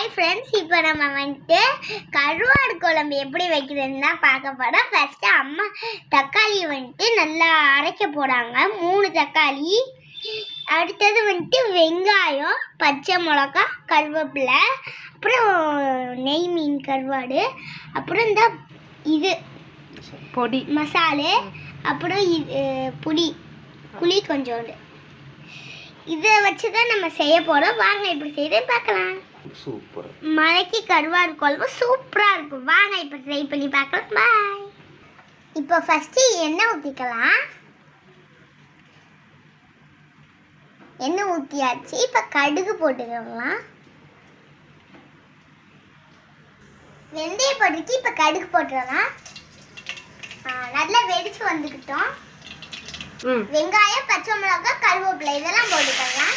Hi friends, இப்போ நம்ம வந்துட்டு கருவாடு குழம்பு எப்படி வைக்கிறதுன்னு தான் பார்க்க போகிறோம். ஃபஸ்ட்டு அம்மா தக்காளி வந்துட்டு நல்லா அரைக்க போகிறாங்க. 3 தக்காளி. அடுத்தது வந்துட்டு வெங்காயம், பச்சை மிளகா, கருவேப்பிலை, அப்புறம் நெய் மீன் கருவாடு, அப்புறம் இந்த இது பொடி மசாலு, அப்புறம் புளி கொஞ்சோண்டு. இதை வச்சு தான் நம்ம செய்ய போகிறோம். வாங்க இப்படி செய்து பார்க்கலாம். சூப்பர். மலைக்கு கருவாடு குழம்பு சூப்பராக இருக்கும். வாங்க இப்போ ட்ரை பண்ணி பார்க்கலாம். பாய். இப்போ ஃபஸ்ட்டு எண்ணெய் ஊற்றிக்கலாம். எண்ணெய் ஊற்றியாச்சு. இப்போ கடுகு போட்டுக்கலாம். வெந்தயம் போட்டுட்டு இப்போ கடுகு போட்டுடலாம். நல்லா வெடிச்சு வந்துக்கிட்டோம். வெங்காயம், பச்சை மிளகாய், கருவேப்பிலை இதெல்லாம் போட்டுக்கலாம்.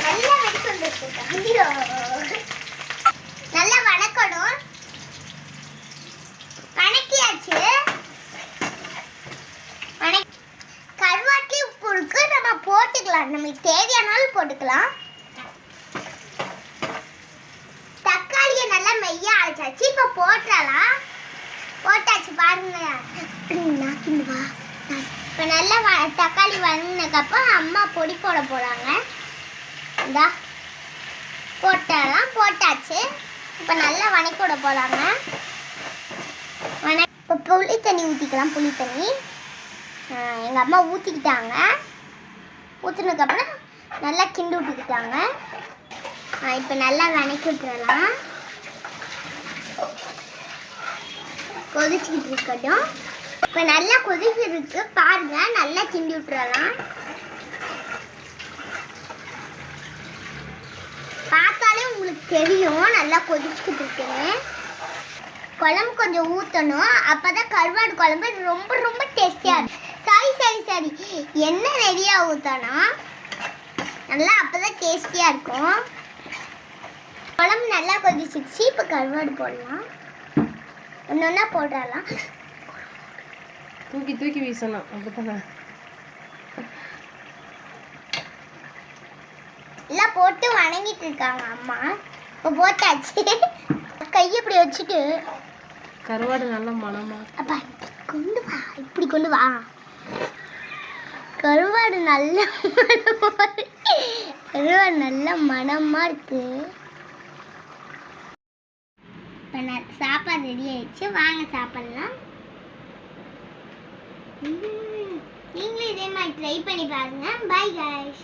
நல்லா வெடிச்சு வந்துருக்கோம். நல்லா வணக்கணும். வணக்கியாச்சு. கருவாட்டி உப்பு இருக்கு, நம்ம போட்டுக்கலாம். நமக்கு தேவையானாலும் போட்டுக்கலாம். தக்காளியை நல்லா மெய்யா அரைச்சாச்சு. இப்போ போட்டுடலாம். போட்டாச்சு பாருங்க. இப்போ நல்லா தக்காளி வதங்கினதுக்கப்புறம் அம்மா பொடி போட போகிறாங்க. இந்தா போட்டாச்சு. இப்போ நல்லா வணக்கி விட போகிறாங்க. இப்போ புளி தண்ணி ஊற்றிக்கலாம். புளி தண்ணி எங்கள் அம்மா ஊற்றிக்கிட்டாங்க. ஊற்றினதுக்கப்புறம் நல்லா கிண்டி விட்டுக்கிட்டாங்க. இப்போ நல்லா வணக்கி விட்டுறலாம். கொதிச்சுக்கிட்டு இருக்கட்டும். இப்போ நல்லா கொதிச்சிருக்கு பாருங்க. நல்லா கிண்டி விட்டுறலாம். பார்த்தாலே உங்களுக்கு தெரியும் நல்லா கொதிச்சுக்கிட்டு இருக்குன்னு. குழம்பு கொஞ்சம் ஊற்றணும். அப்போ தான் கருவாடு குழம்பு ரொம்ப ரொம்ப டேஸ்டியாக இருக்கும். சரி எண்ணெய் நிறையா ஊற்றணும். நல்லா அப்போ தான் டேஸ்டியாக இருக்கும். குழம்பு நல்லா கொதிச்சிச்சு. இப்போ கருவாடு போடலாம். ஒன்று ஒன்றா போடலாம். தூக்கி வீசணும். அப்படித்தானே எல்லாம் போட்டு வணங்கிட்டு இருக்காங்க அம்மா. இப்போ போட்டாச்சு. கையை இப்படி வச்சுட்டு கருவாடு நல்ல மணமா. அப்பா இப்படி கொண்டு வா. கருவாடு நல்ல மணமா இருக்கு. இப்போ சாப்பாடு ரெடி ஆயிடுச்சு. வாங்க சாப்பிடலாம். நீங்களும் இதே மாதிரி ட்ரை பண்ணி பாருங்க. By guys.